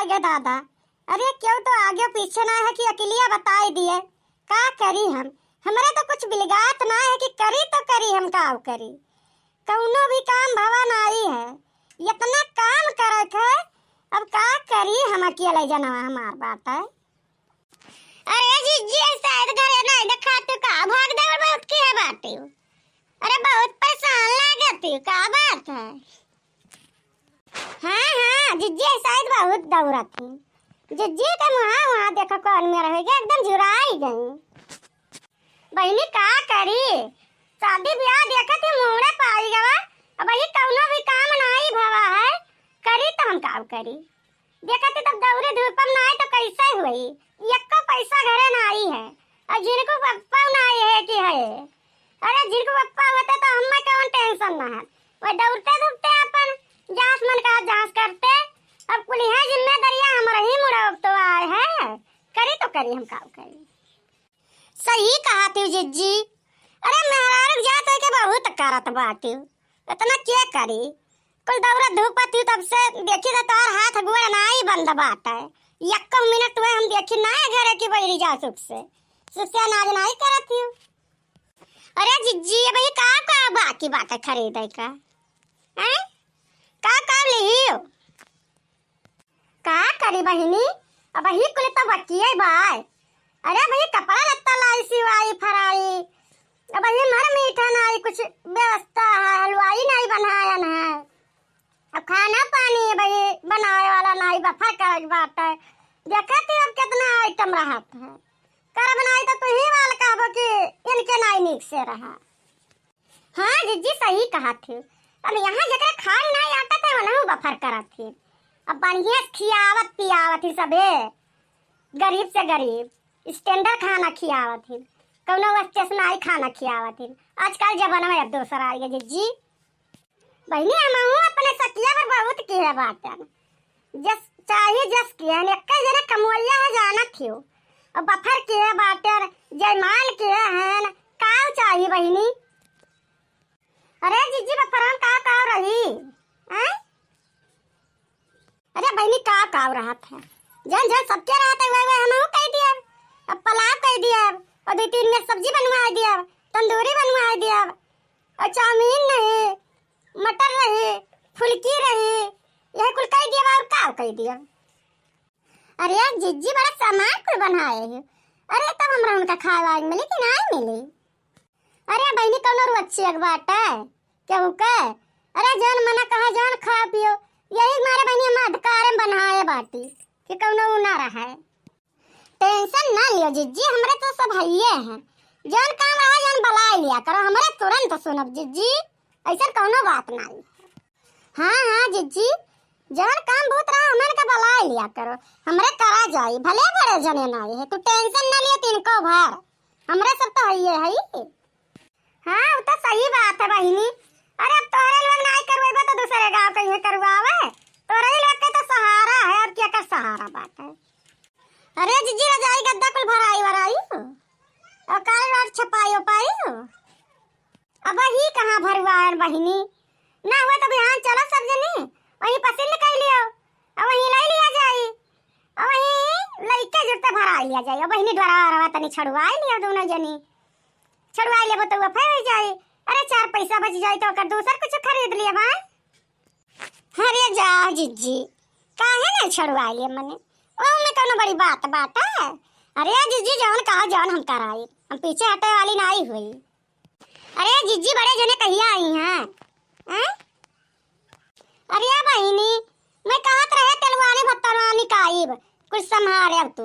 आ गए दादा। अरे क्यों तो आगे पीछे ना है कि अकेलिया बता दिए। का करी हम, हमारे तो कुछ बिलगात ना है कि करी तो करी हम का करी। कौनो भी काम भवन आई है, इतना काम करत है, अब का करी हम अकेले जनवा हमार बात है। अरे जीजी शायद घरे नहीं देखा तो का भाग दे बहुत की है बाटी। अरे बहुत परेशान लागती का बात है। हाँ जीजी शायद बहुत दौड़त थी। जीजी के वहाँ देखो कौन में रहेगा एकदम जुराई गई। बहनी का करी, शादी ब्याह देखा थी मुहरे पाई गवा। अब वही कौनो भी काम नहीं भवा है, करी तो हम काम करी। देखा थी तब दौरे धूपम ना आई तो कैसे हुई। यक्को पैसा घरे ना आई है और जिनको पप्पा ना आई है कि है। अरे जिनको पप्पा होते तो हमें कौन टेंशन ना है। वो दौड़ते धूपते अपन जांच मन का जांच करते। अब कुल है जिम्मेदारियां हमारा ही मुड़ा तो आए है, करी तो करी हम काम करी। सही कहा तू जिज्जी। अरे मेहरारू जात है के बहुत करत बाटी, इतना क्या करी। कुल दौरा धूपती तब से देखी तो तार हाथ गोड़ नाई बंद बात है। यक्को मिनट में हम देखी ना घरे की बैरी जा सुखसे नाज नहीं करती हूँ। अरे जिज्जी भाई का बाकी बात है खरीदे का हैं? का लियो का करी बहिनी। अब ही कुल तो बकिए बाय। अरे भाई कपड़ा लत्ता लाई सिवाई फराई, अब ये मर मीठा नहीं कुछ व्यवस्था है, हलवाई नहीं बनाया है। अब खाना पानी भाई बनाए वाला नहीं बफा कर बात है। देखती अब कितना आइटम रहत है, कर बनाई तो तू ही वाल कहबो कि इनके नहीं नीक से रहा। हाँ जीजी सही कहा थी। अब यहाँ जगह खाए नहीं आता था वहाँ बफर करत थी। अब बढ़िया खियावत पियावत ही सबे, गरीब से गरीब स्टैंडर्ड खाना खियावत थी, कौनो स्टेशनरी खाना खियावत थी। आजकल जमाना में अब दूसरा आ गया जीजी। बहनी हम अपने सकिया पर बहुत की है बात, जस चाहिए जस की है एक जना कमोलिया है जाना थी। अब बफर की है बाटर जयमाल की है का चाहिए बहनी। अरे जीजी बफर हम का रही हैं? अरे बहनी का रहा था जन जन सबके रहते हुए हम कह दिया। अब पुलाव कह दिया और 2-3 में सब्जी बनवा दिया, तंदूरी बनवा दिया और चाउमीन नहीं, मटर रही, फुल्की रही, यह कुल कह दिया और का कह दिया। अरे यार जिज्जी बड़ा सामान कुल बनाए है। अरे तब हमरा उनका खावा मिली कि नहीं मिली। अरे बहनी कौन अच्छी एक बात है क्यों के। अरे जन मना कहा जन खा पियो, यही हमारे बहनी हम अधिकार में बनाए बाटी कि कौनो ना रहा। टेंशन ना लियो जिज्जी, हमरे तो सब हइये हैं। जन काम रहा जन बला लिया करो, हमरे तुरंत सुनब जिज्जी, ऐसा कौनो बात नहीं। हाँ जिज्जी जन काम बहुत रहा हमन का बला लिया करो, हमरे करा जाई भले बड़े जने नहीं है। तू टेंशन ना लियो तिनको भर, हमरे सब तो हइये है। हाँ वो तो सही बात है बहिनी। अरे अब तोरे लोग नहीं करवाइबे तो दूसरे गांव कहीं करवावे, तोरे लोग के तो सहारा है और क्या कर सहारा बात है। अरे जीजी रजाई गद्दा कुल भराई वराई और काल रात छपाई पाई अब ही कहाँ भरवाए बहिनी। ना हुआ तो बिहान चलो सब जनी वहीं पसंद कर लियो और वहीं ले लिया जाए और वहीं लइके जुटते भराई लिया जाए। बहिनी द्वारा रवा तनी छड़वाई लियो दोनों जनी, छड़वाई लेबो तो वफा हो जाए। अरे 4 पैसा बच जाए तो कर दूसर कुछ खरीद लिया भाई। अरे जा जीजी काहे नहीं छड़वाई लिया मने, में कौनो बड़ी बात है। अरे जीजी जौन कहा जौन हम कराई, हम पीछे हटे वाली नहीं हुई। अरे जीजी बड़े जने कहिया आई हैं? अरे बहिनी मैं कहत रहे तेलवानी भत्तरवानी काइब कुछ संभाले अब तू।